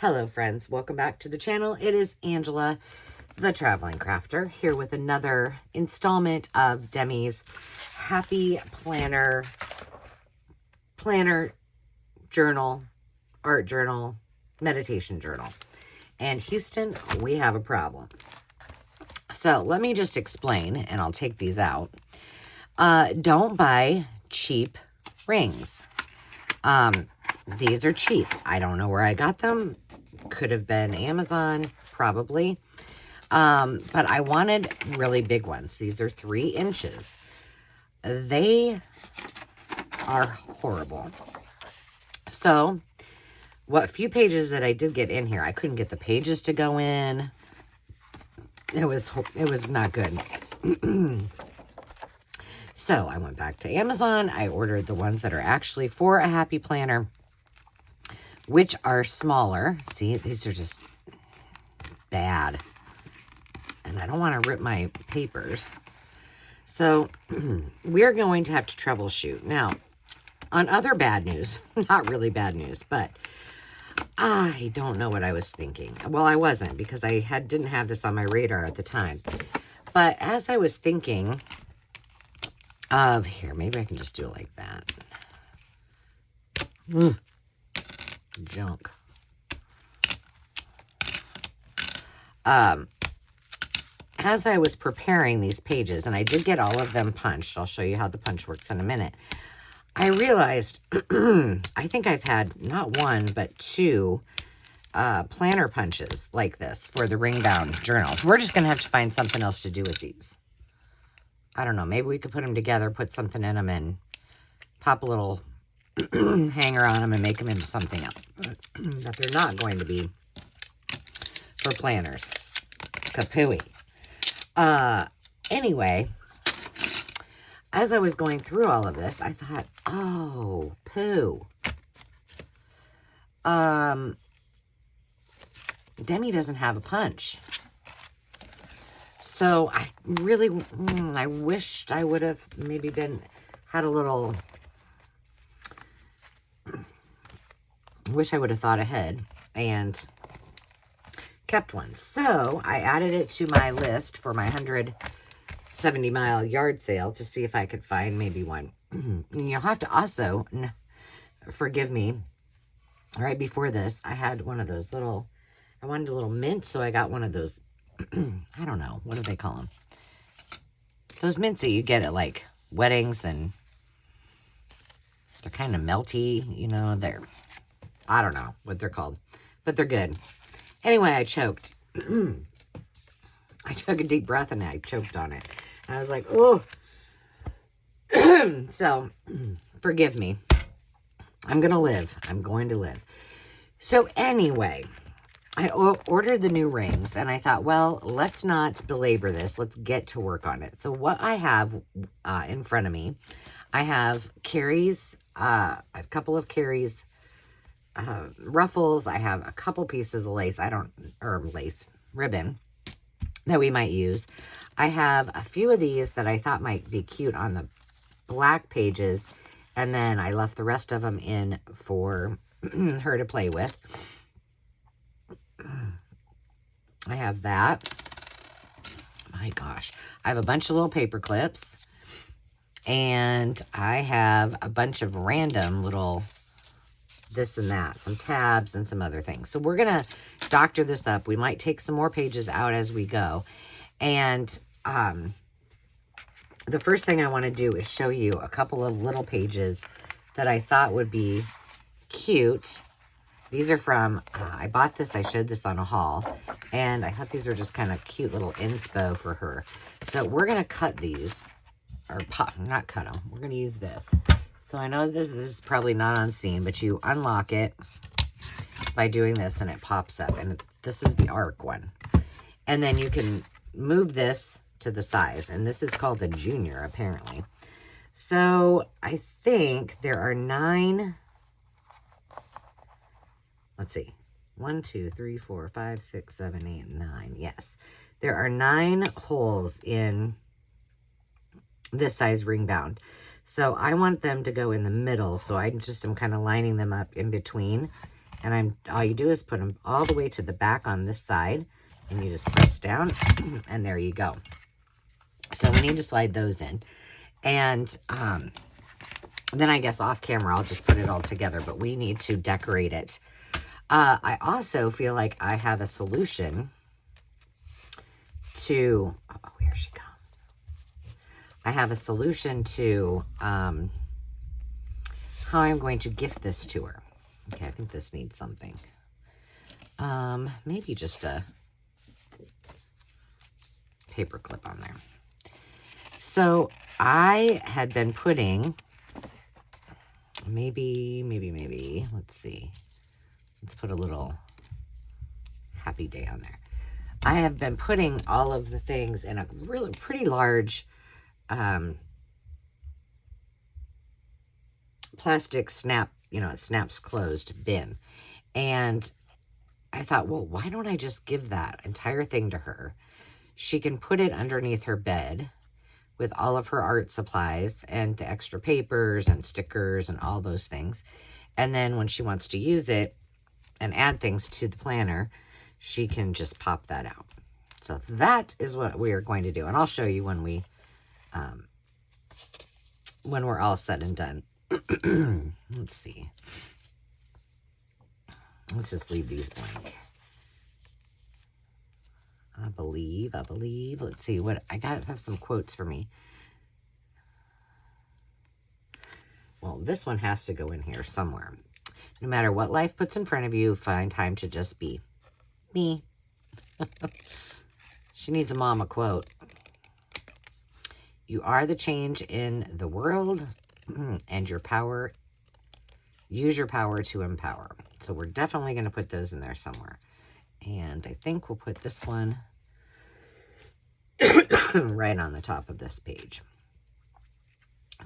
Hello friends, welcome back to the channel. It is Angela, the Traveling Crafter, here with another installment of Demi's Happy Planner, Journal, Art Journal, Meditation Journal. And Houston, we have a problem. So let me just explain, and I'll take these out. Don't buy cheap rings. These are cheap. I don't know where I got them. Could have been Amazon, probably. But I wanted really big ones. These are 3 inches. They are horrible. So, what few pages that I did get in here, I couldn't get the pages to go in. It was not good. So, I went back to Amazon. I ordered the ones that are actually for a happy planner, which are smaller. See, these are just bad. And I don't want to rip my papers. So, we're going to have to troubleshoot. Now, on other bad news, not really bad news, but I don't know what I was thinking. Well, I wasn't, because I didn't have this on my radar at the time. But as I was thinking of, here, maybe I can just do it like that. Junk. As I was preparing these pages, and I did get all of them punched, I'll show you how the punch works in a minute, I realized, I think I've had not 1, but 2 planner punches like this for the ring-bound journals. We're just going to have to find something else to do with these. I don't know, maybe we could put them together, put something in them, and pop a little hanger on them and make them into something else. But they're not going to be for planners. Kapooey. Anyway, as I was going through all of this, I thought, oh, poo. Demi doesn't have a punch. So I really, I wished I would have maybe had a little, wish I would have thought ahead and kept one. So I added it to my list for my 170-mile yard sale to see if I could find maybe one. You'll have to also, forgive me, right before this, I had one of those little, I wanted a little mint, so I got one of those, I don't know, what do they call them? Those mints that you get at, like, weddings, and they're kind of melty, you know, I don't know what they're called, but they're good. Anyway, I choked. I took a deep breath and I choked on it. And I was like, oh. So, forgive me. I'm going to live. I'm going to live. So, anyway, I ordered the new rings. And I thought, well, let's not belabor this. Let's get to work on it. So, what I have in front of me, I have Carrie's, a couple of Carrie's ruffles. I have a couple pieces of lace, ribbon that we might use. I have a few of these that I thought might be cute on the black pages, and then I left the rest of them in for her to play with. I have that. My gosh. I have a bunch of little paper clips, and I have a bunch of random little this and that, some tabs and some other things. So we're going to doctor this up. We might take some more pages out as we go. And the first thing I want to do is show you a couple of little pages that I thought would be cute. These are from, I bought this, I showed this on a haul, and I thought these were just kind of cute little inspo for her. So we're going to cut these, or not cut them. We're going to use this. So I know this is probably not on scene, but you unlock it by doing this and it pops up. And this is the arc one. And then you can move this to the size. And this is called a junior, apparently. So I think there are 9. Let's see. 1, 2, 3, 4, 5, 6, 7, 8, 9. Yes. There are 9 holes in this size ring bound. So I want them to go in the middle. So I just am kind of lining them up in between. And all you do is put them all the way to the back on this side, and you just press down, and there you go. So we need to slide those in. And then I guess off camera, I'll just put it all together, but we need to decorate it. I also feel like I have a solution to, oh, here she comes. I have a solution to how I'm going to gift this to her. Okay, I think this needs something. Maybe just a paper clip on there. So I had been putting, maybe, let's see. Let's put a little happy day on there. I have been putting all of the things in a really pretty large plastic snap, it snaps closed bin. And I thought, well, why don't I just give that entire thing to her? She can put it underneath her bed with all of her art supplies and the extra papers and stickers and all those things. And then when she wants to use it and add things to the planner, she can just pop that out. So that is what we are going to do. And I'll show you when we're all said and done. Let's see. Let's just leave these blank. I believe. Let's see what I have some quotes for me. Well, this one has to go in here somewhere. No matter what life puts in front of you, find time to just be. Me. She needs a mama quote. You are the change in the world, and your power, use your power to empower. So we're definitely going to put those in there somewhere. And I think we'll put this one right on the top of this page.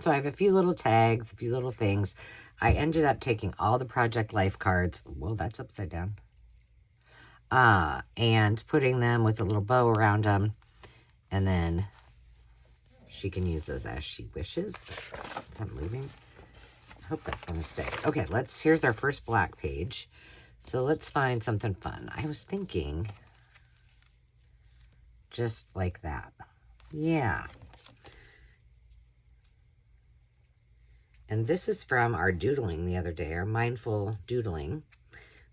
So I have a few little tags, a few little things. I ended up taking all the Project Life cards. Whoa, that's upside down. And putting them with a little bow around them. And then she can use those as she wishes. Is that moving? I hope that's going to stay. Okay, here's our first black page. So let's find something fun. I was thinking just like that. Yeah. And this is from our doodling the other day, our mindful doodling,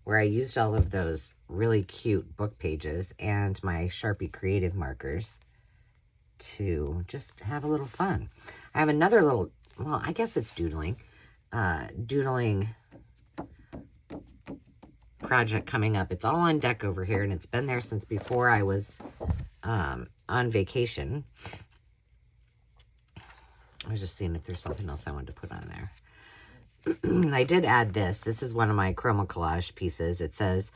where I used all of those really cute book pages and my Sharpie creative markers to just have a little fun. I have another little, well, I guess it's doodling project coming up. It's all on deck over here, and it's been there since before I was on vacation. I was just seeing if there's something else I wanted to put on there. I did add this. This is one of my chroma collage pieces. It says,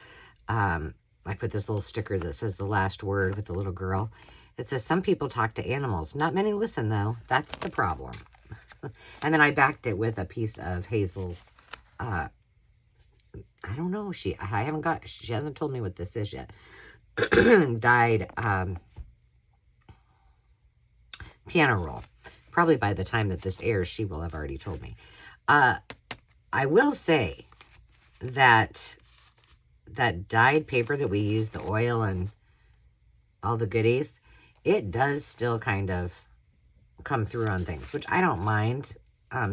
I put this little sticker that says the last word with the little girl. It says, some people talk to animals. Not many listen, though. That's the problem. And then I backed it with a piece of Hazel's, I don't know. She hasn't told me what this is yet. Dyed piano roll. Probably by the time that this airs, she will have already told me. I will say that dyed paper that we use, the oil and all the goodies, it does still kind of come through on things, which I don't mind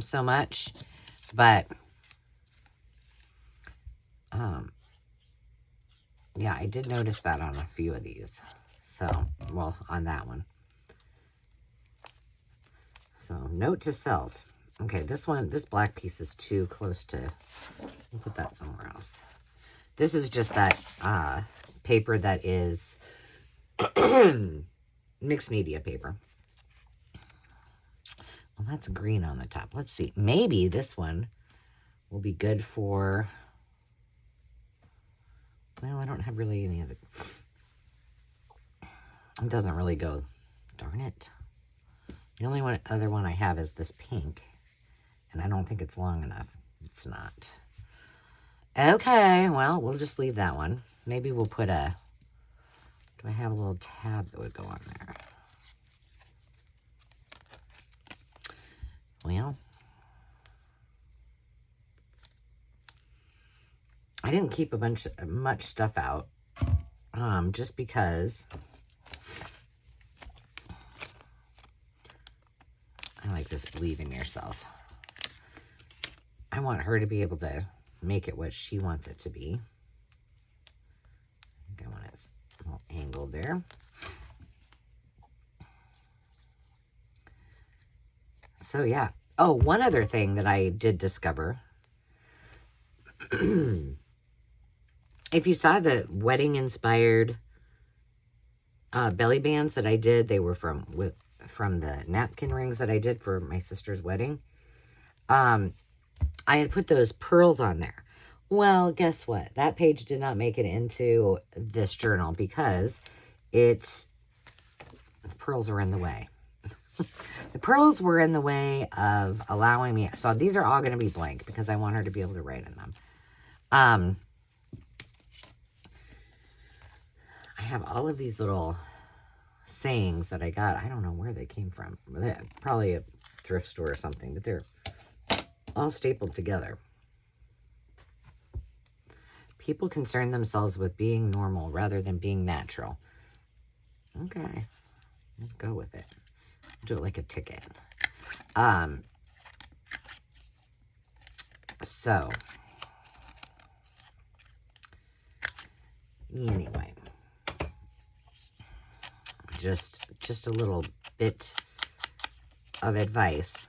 so much. But yeah, I did notice that on a few of these. So, well, on that one. So, note to self. Okay, this black piece is too close to, we'll put that somewhere else. This is just that paper that is mixed media paper. Well, that's green on the top. Let's see. Maybe this one will be good for, well, I don't have really any of it. It doesn't really go, darn it. The only other one I have is this pink. And I don't think it's long enough. It's not. Okay, well, we'll just leave that one. Maybe we'll put do I have a little tab that would go on there? Well, I didn't keep much stuff out, just because I like this believe in yourself. I want her to be able to make it what she wants it to be. I think I want it a little angled there. So yeah. Oh, one other thing that I did discover. If you saw the wedding inspired belly bands that I did, they were from the napkin rings that I did for my sister's wedding. I had put those pearls on there. Well, guess what? That page did not make it into this journal because the pearls were in the way. The pearls were in the way of allowing me. So these are all going to be blank because I want her to be able to write in them. I have all of these little sayings that I got. I don't know where they came from. Probably a thrift store or something, but they're all stapled together. People concern themselves with being normal rather than being natural. Okay, let's go with it. Do it like a ticket. So anyway, just a little bit of advice.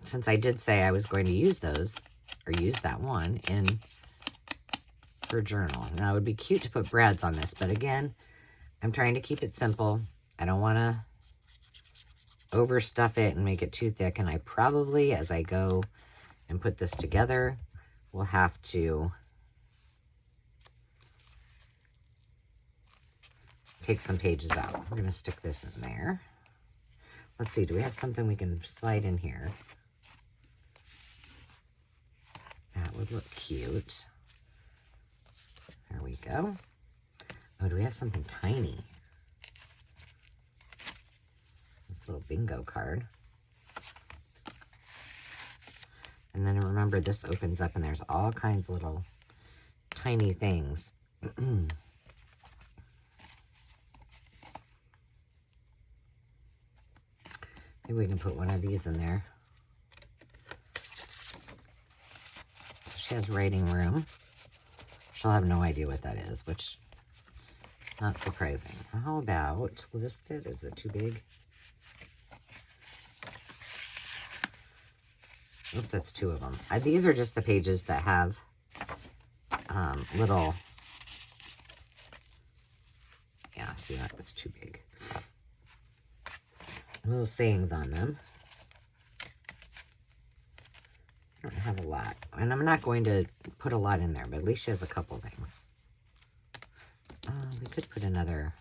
Since I did say I was going to use those, or use that one in her journal. Now, it would be cute to put brads on this, but again, I'm trying to keep it simple. I don't want to overstuff it and make it too thick, and I probably, as I go and put this together, will have to take some pages out. We're going to stick this in there. Let's see, do we have something we can slide in here? That would look cute. There we go. Oh, do we have something tiny? This little bingo card. And then remember, this opens up and there's all kinds of little tiny things. Maybe we can put one of these in there. She has writing room. She'll have no idea what that is, which, not surprising. How about, will this fit? Is it too big? Oops, that's two of them. These are just the pages that have little, yeah, see, that was too big. Little sayings on them. I don't have a lot. And I'm not going to put a lot in there, but at least she has a couple things. We could put another.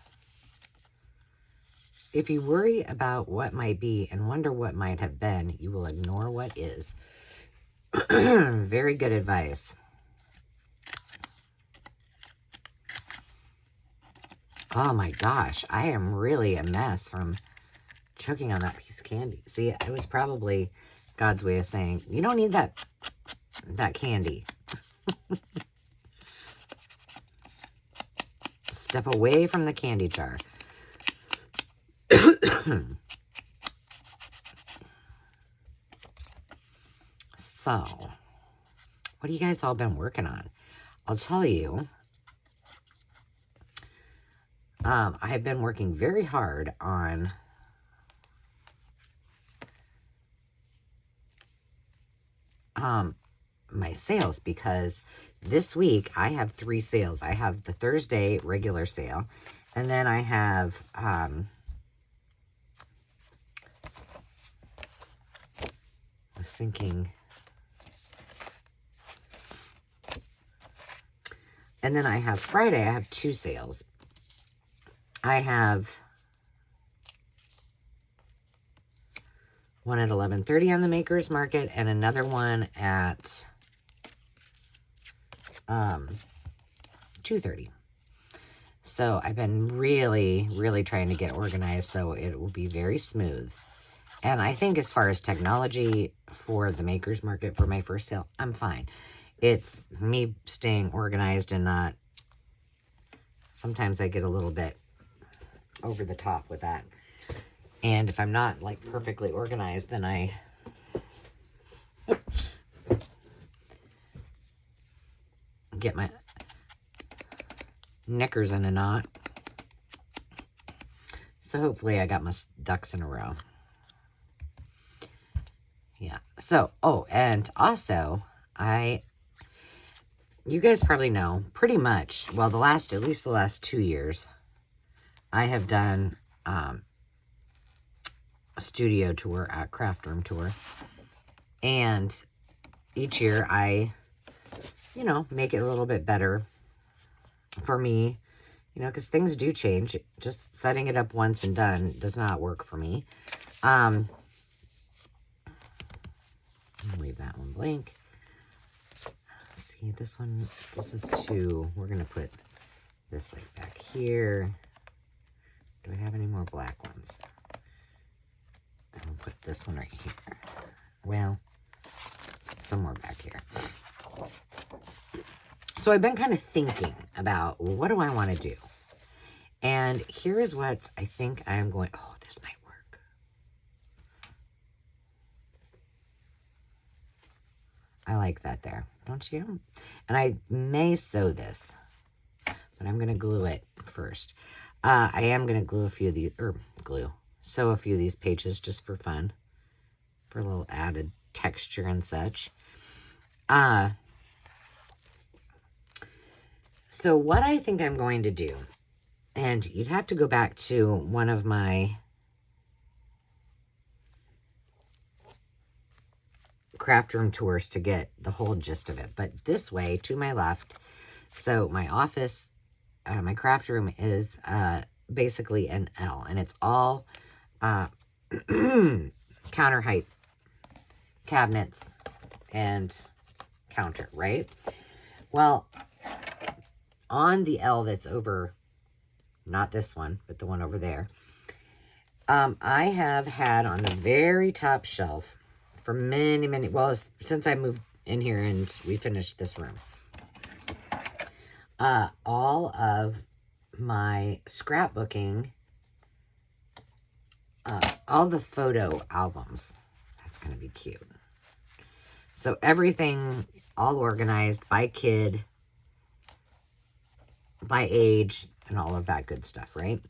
If you worry about what might be and wonder what might have been, you will ignore what is. Very good advice. Oh my gosh, I am really a mess from choking on that piece of candy. See, it was probably God's way of saying, you don't need that candy. Step away from the candy jar. So, what have you guys all been working on? I'll tell you, I have been working very hard on my sales, because this week I have 3 sales. I have the Thursday regular sale, and then I have I was thinking, and then I have Friday, I have 2 sales. I have one at 11:30 on the Makers Market and another one at 2:30. So I've been really, really trying to get organized so it will be very smooth. And I think as far as technology for the Makers Market for my first sale, I'm fine. It's me staying organized and not, sometimes I get a little bit over the top with that. And if I'm not like perfectly organized, then I get my knickers in a knot. So hopefully I got my ducks in a row. Yeah. So, oh, and also you guys probably know pretty much, well, at least the last 2 years, I have done a studio tour, a craft room tour. And each year I, make it a little bit better for me, because things do change. Just setting it up once and done does not work for me. I'll leave that one blank. See, this is 2. We're going to put this like back here. Do I have any more black ones? I'll put this one right here. Well, somewhere back here. So I've been kind of thinking about, what do I want to do? And here's what I think I'm going, oh, this might work. I like that there, don't you? And I may sew this, but I'm going to glue it first. I am going to glue a few of these, sew a few of these pages just for fun, for a little added texture and such. So what I think I'm going to do, and you'd have to go back to one of my craft room tours to get the whole gist of it. But this way, to my left, so my office, my craft room is basically an L, and it's all counter height cabinets and counter, right? Well, on the L that's over, not this one, but the one over there, I have had on the very top shelf for many, well, since I moved in here and we finished this room, all of my scrapbooking, all the photo albums. That's going to be cute. So everything all organized by kid, by age, and all of that good stuff, right?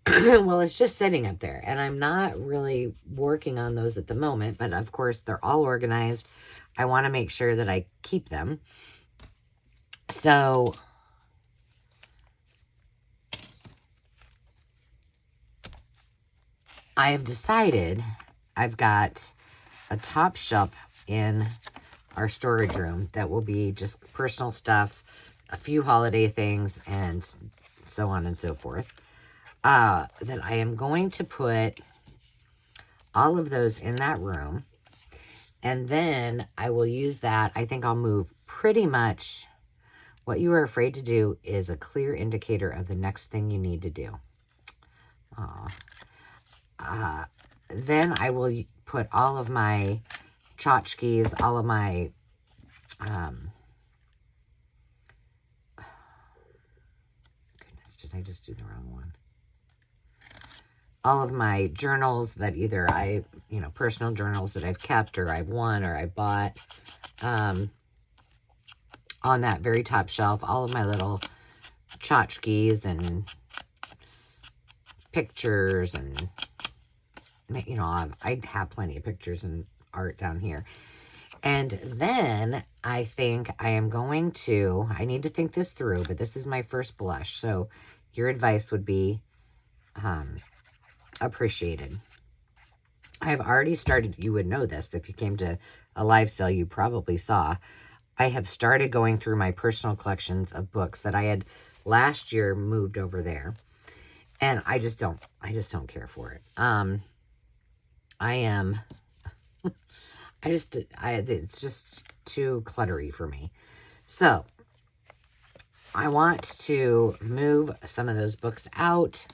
Well, it's just sitting up there, and I'm not really working on those at the moment, but of course they're all organized. I want to make sure that I keep them. So I have decided I've got a top shelf in our storage room that will be just personal stuff, a few holiday things, and so on and so forth. That I am going to put all of those in that room. And then I will use that. I think I'll move pretty much. What you are afraid to do is a clear indicator of the next thing you need to do. Then I will put all of my tchotchkes, all of my goodness, did I just do the wrong one? All of my journals that either personal journals that I've kept or I've won or I bought, on that very top shelf, all of my little tchotchkes and pictures and, I have plenty of pictures and art down here. And then I think I need to think this through, but this is my first blush. So your advice would be appreciated. I've already started, you would know this, if you came to a live sale, you probably saw, I have started going through my personal collections of books that I had last year moved over there. And I just don't care for it. It's just too cluttery for me. So I want to move some of those books out.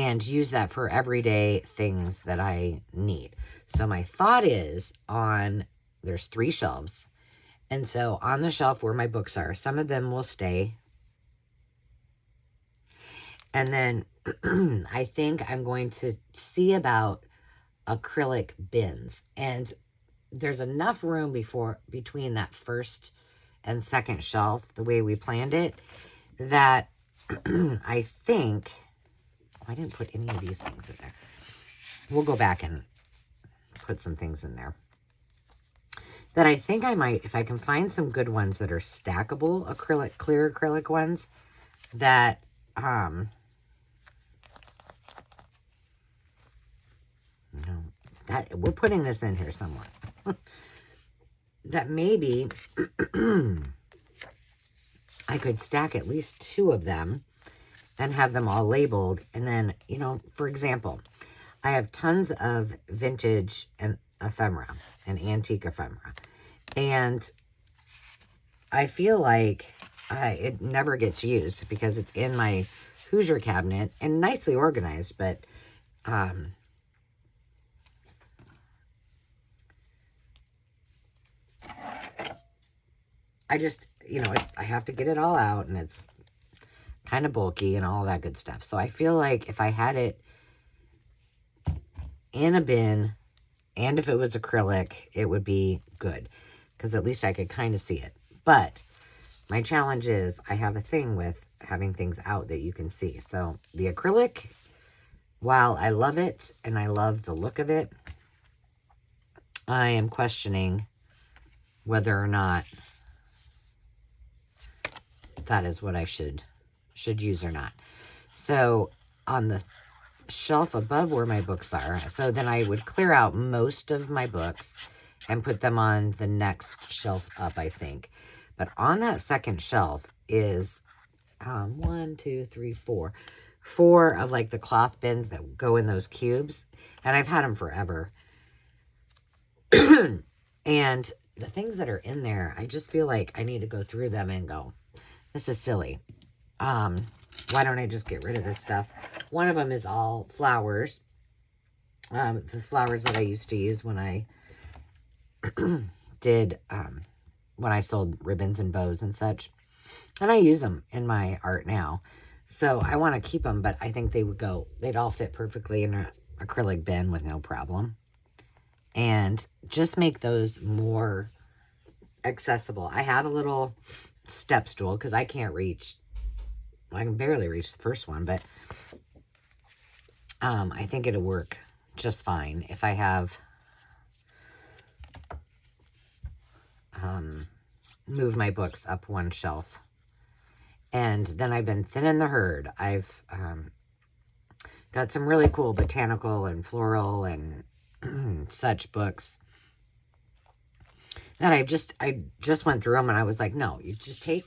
and use that for everyday things that I need. So my thought is there's 3 shelves. And so on the shelf where my books are, some of them will stay. And then I think I'm going to see about acrylic bins. And there's enough room between that first and second shelf, the way we planned it, that I think... I didn't put any of these things in there. We'll go back and put some things in there. That I think I might, if I can find some good ones that are stackable, clear acrylic ones, that, that we're putting this in here somewhere. That maybe I could stack at least 2 of them and have them all labeled. And then, you know, for example, I have tons of vintage and ephemera and antique ephemera. And I feel like it never gets used because it's in my Hoosier cabinet and nicely organized, but I just, you know, I have to get it all out, and it's kind of bulky and all that good stuff. So I feel like if I had it in a bin, and if it was acrylic, it would be good, because at least I could kind of see it. But my challenge is I have a thing with having things out that you can see. So the acrylic, while I love it and I love the look of it, I am questioning whether or not that is what I should use or not. So on the shelf above where my books are, so then I would clear out most of my books and put them on the next shelf up, I think. But on that second shelf is 1, 2, 3, 4 of like the cloth bins that go in those cubes, and I've had them forever. And the things that are in there, I just feel like I need to go through them and go, this is silly. Why don't I just get rid of this stuff? One of them is all flowers. The flowers that I used to use when I did, when I sold ribbons and bows and such. And I use them in my art now. So I want to keep them, but I think they'd all fit perfectly in an acrylic bin with no problem. And just make those more accessible. I have a little step stool because I can barely reach the first one, but I think it'll work just fine if I have moved my books up one shelf. And then I've been thinning the herd. I've got some really cool botanical and floral and such books that I just went through them, and I was like, no, you just take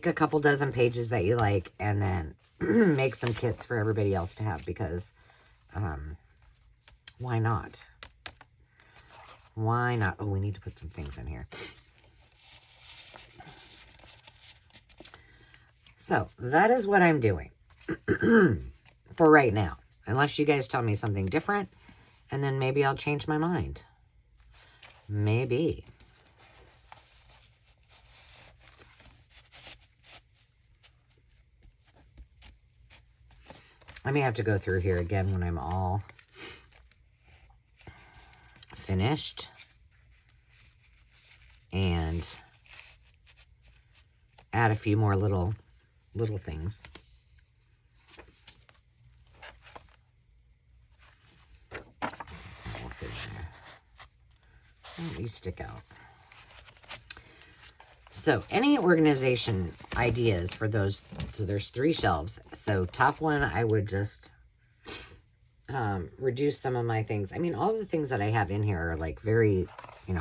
a couple dozen pages that you like, and then make some kits for everybody else to have, because why not? Why not? Oh, we need to put some things in here. So that is what I'm doing for right now, unless you guys tell me something different, and then maybe I'll change my mind. Maybe. I may have to go through here again when I'm all finished and add a few more little things. You stick out. So any organization ideas for those? So there's 3 shelves. So top one, I would just reduce some of my things. I mean, all the things that I have in here are like very,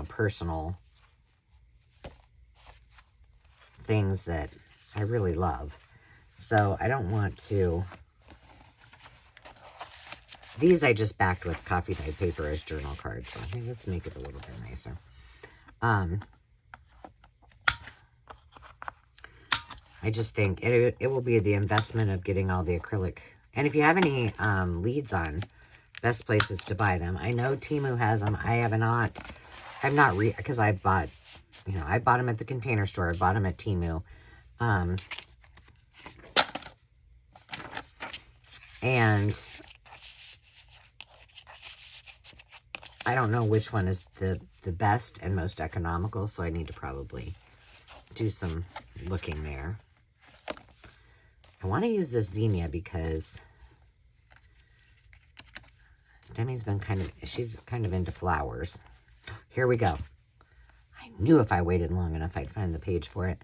personal things that I really love. So I don't want to... These I just backed with coffee dyed paper as journal cards. So I think let's make it a little bit nicer. I just think it will be the investment of getting all the acrylic And if you have any leads on best places to buy them, I know Temu has them. I have not, because I bought, I bought them at the Container Store. I bought them at Temu. And I don't know which one is the best and most economical, so I need to probably do some looking there. I want to use this zinnia because Demi's been she's kind of into flowers. Here we go. I knew if I waited long enough, I'd find the page for it.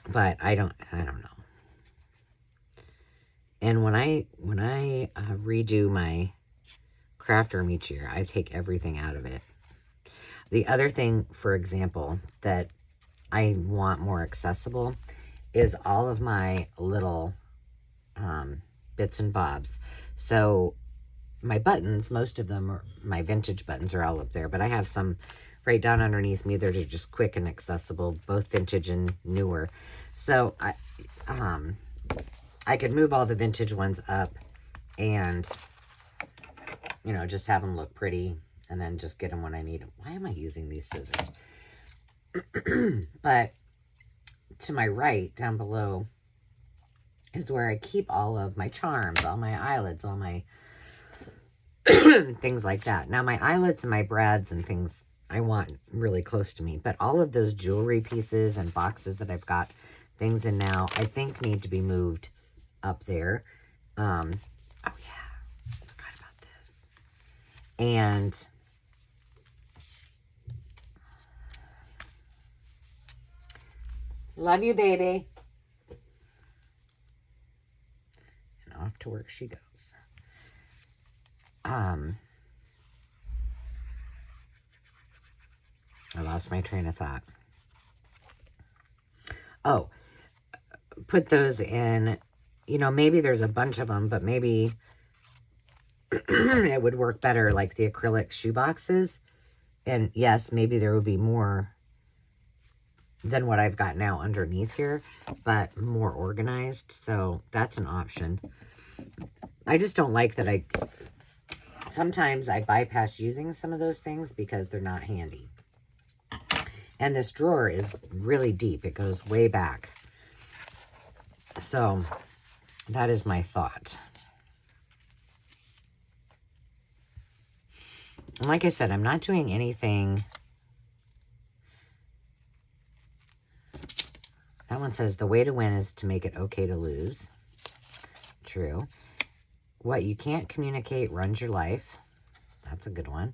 But I don't know. And when I redo my craft room each year, I take everything out of it. The other thing, for example, that I want more accessible is all of my little bits and bobs. So my buttons, most of them are my vintage buttons, are all up there, but I have some right down underneath me that are just quick and accessible, both vintage and newer. So I could move all the vintage ones up and, just have them look pretty and then just get them when I need them. Why am I using these scissors? But to my right, down below, is where I keep all of my charms, all my eyelets, all my things like that. Now, my eyelets and my brads and things I want really close to me, but all of those jewelry pieces and boxes that I've got things in now, I think need to be moved up there. Oh yeah, I forgot about this. And love you, baby. And off to work she goes. I lost my train of thought. Oh, put those in, maybe there's a bunch of them, but maybe it would work better like the acrylic shoe boxes. And yes, maybe there would be more than what I've got now underneath here, but more organized. So that's an option. I just don't like that sometimes I bypass using some of those things because they're not handy. And this drawer is really deep. It goes way back. So that is my thought. And like I said, I'm not doing anything. That one says the way to win is to make it okay to lose. True. What you can't communicate runs your life. That's a good one.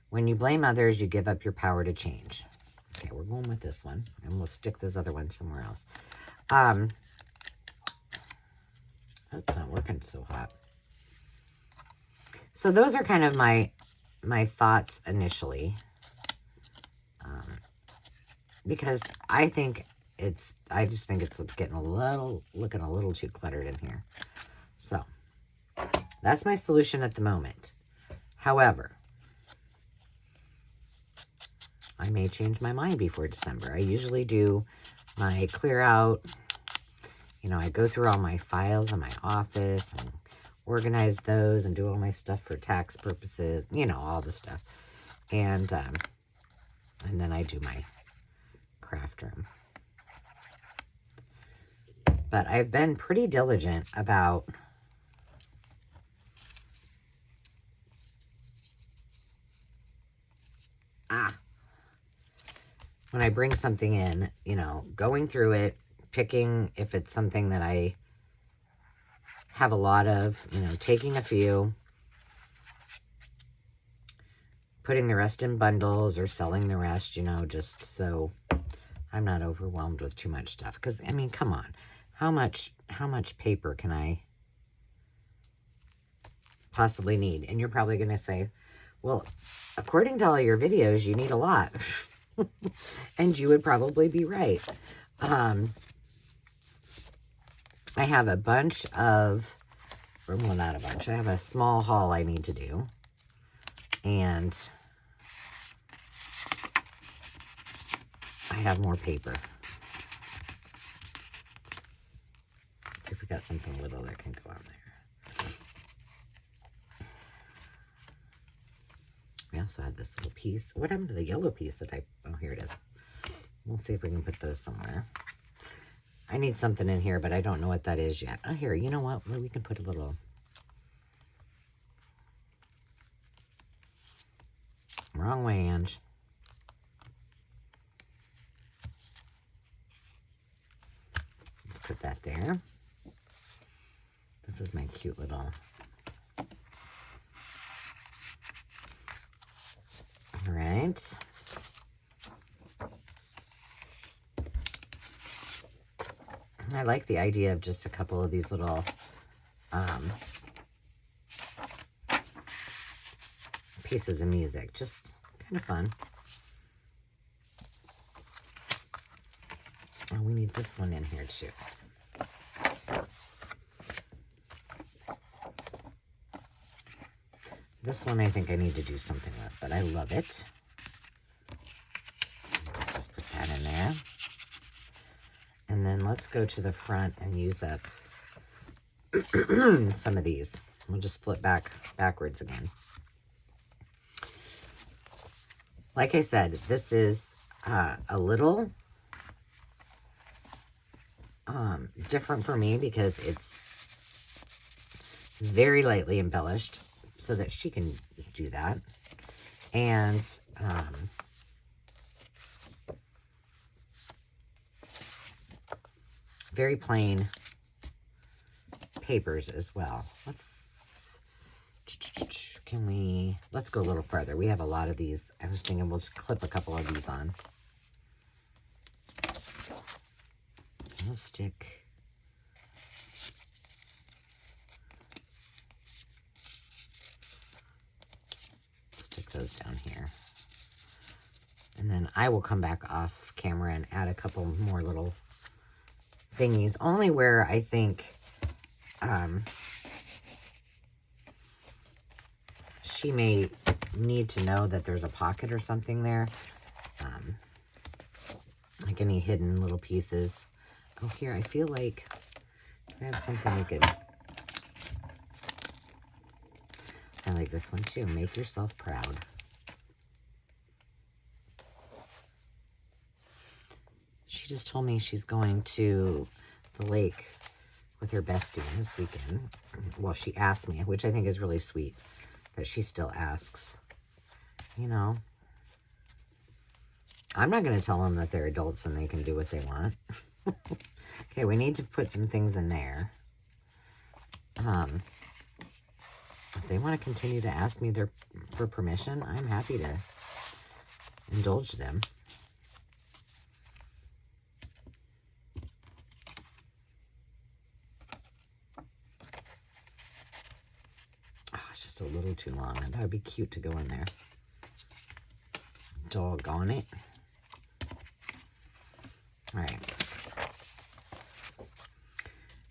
When you blame others, you give up your power to change. Okay, we're going with this one. And we'll stick those other ones somewhere else. That's not working so hot. So those are kind of my thoughts initially. Because I just think it's looking a little too cluttered in here. So that's my solution at the moment. However, I may change my mind before December. I usually do my clear out. I go through all my files in my office and organize those and do all my stuff for tax purposes, all the stuff. And then I do my craft room. But I've been pretty diligent about when I bring something in, going through it, picking if it's something that I have a lot of, taking a few, putting the rest in bundles or selling the rest, just so I'm not overwhelmed with too much stuff. Because, come on. How much paper can I possibly need? And you're probably going to say, well, according to all your videos, you need a lot. And you would probably be right. I have a bunch of, well, not a bunch. I have a small haul I need to do. And I have more paper. See if we got something little that can go on there. We also had this little piece. What happened to the yellow piece that oh, here it is. We'll see if we can put those somewhere. I need something in here, but I don't know what that is yet. Oh, here, you know what? We can put a little... Wrong way, Ange. Put that there. This is my cute little... All right. I like the idea of just a couple of these little pieces of music. Just kind of fun. Oh, we need this one in here too. This one I think I need to do something with, but I love it. Let's just put that in there. And then let's go to the front and use up some of these. We'll just flip backwards again. Like I said, this is a little different for me because it's very lightly embellished so that she can do that. And very plain papers as well. Let's go a little further. We have a lot of these. I was thinking we'll just clip a couple of these on. We'll stick those down here. And then I will come back off camera and add a couple more little thingies, only where I think she may need to know that there's a pocket or something there, like any hidden little pieces. Oh, here, I feel like I have something we could... I like this one too. Make yourself proud. She just told me she's going to the lake with her bestie this weekend. Well, she asked me, which I think is really sweet that she still asks. You know, I'm not going to tell them that they're adults and they can do what they want. Okay, we need to put some things in there. If they want to continue to ask me for permission, I'm happy to indulge them. Oh, it's just a little too long. That would be cute to go in there. Doggone it. All right.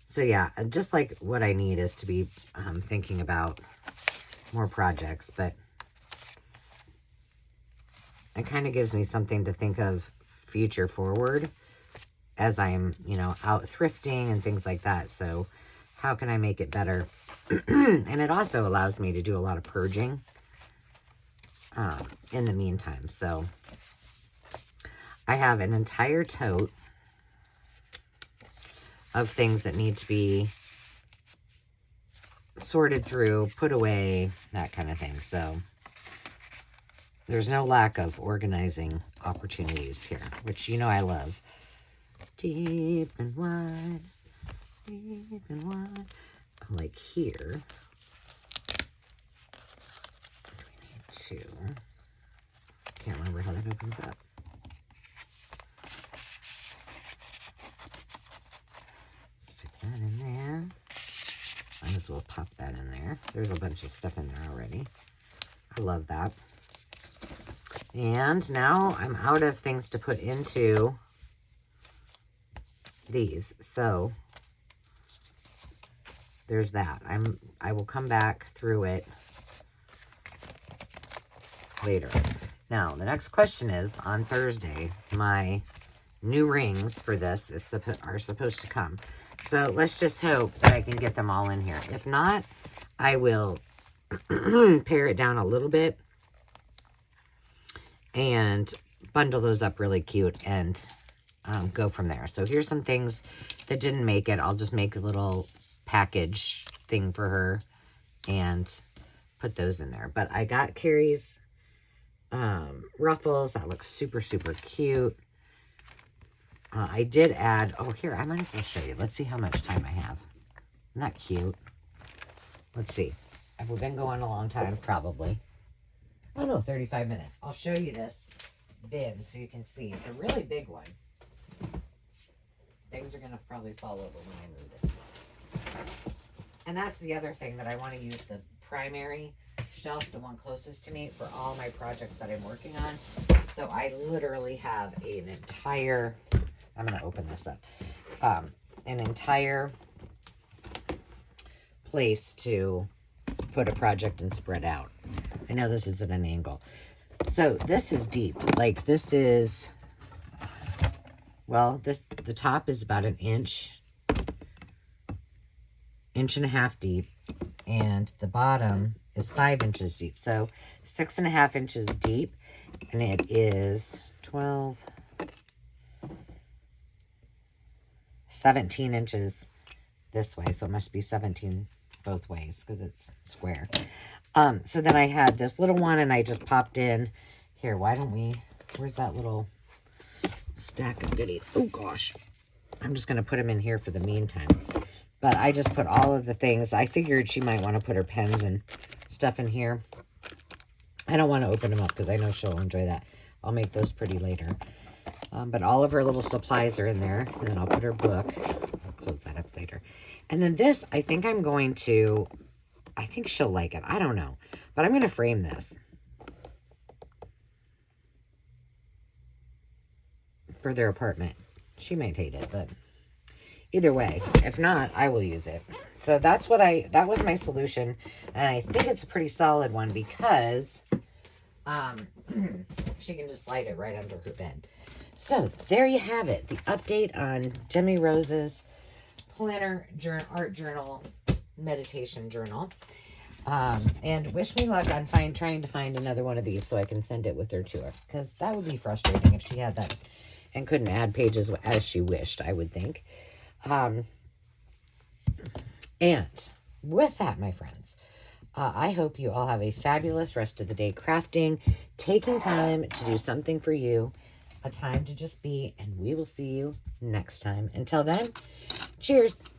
So yeah, just like what I need is to be thinking about more projects, but it kind of gives me something to think of future forward as I'm, you know, out thrifting and things like that. So how can I make it better? And it also allows me to do a lot of purging in the meantime. So I have an entire tote of things that need to be sorted through, put away, that kind of thing. So there's no lack of organizing opportunities here, which you know I love. Deep and wide, deep and wide. Like here, we need to, can't remember how that opens up. Stick that in there. Might as well pop that in there. There's a bunch of stuff in there already. I love that. And now I'm out of things to put into these. So there's that. I will come back through it later. Now, the next question is, on Thursday, my new rings for this are supposed to come. So let's just hope that I can get them all in here. If not, I will pare it down a little bit and bundle those up really cute and go from there. So here's some things that didn't make it. I'll just make a little package thing for her and put those in there. But I got Carrie's ruffles. That looks super, super cute. I did add, oh, here, I might as well show you. Let's see how much time I have. Isn't that cute? Let's see. Have we been going a long time? Probably. Oh, no, 35 minutes. I'll show you this bin so you can see. It's a really big one. Things are going to probably fall over when I move it. And that's the other thing, that I want to use the primary shelf, the one closest to me, for all my projects that I'm working on. So I literally have an entire, I'm going to open this up, an entire place to put a project and spread out. I know this is at an angle. So this is deep. Like, this is, well, the top is about an inch and a half deep, and the bottom is 5 inches deep. So 6.5 inches deep, and it is 17 inches this way. So it must be 17 both ways because it's square. So then I had this little one, and I just popped in here. Why don't we, where's that little stack of goodies? Oh gosh, I'm just going to put them in here for the meantime. But I just put all of the things. I figured she might want to put her pens and stuff in here. I don't want to open them up because I know she'll enjoy that. I'll make those pretty later. But all of her little supplies are in there. And then I'll put her book. I'll close that up later. And then this, I think I'm going to, I think she'll like it. I don't know. But I'm going to frame this for their apartment. She might hate it, but either way, if not, I will use it. So that's what that was my solution. And I think it's a pretty solid one because she can just slide it right under her bed. So there you have it. The update on Demi Rose's planner, art journal, meditation journal. And wish me luck on trying to find another one of these so I can send it with her to her. Because that would be frustrating if she had that and couldn't add pages as she wished, I would think. And with that, my friends, I hope you all have a fabulous rest of the day crafting, taking time to do something for you, a time to just be, and we will see you next time. Until then, cheers.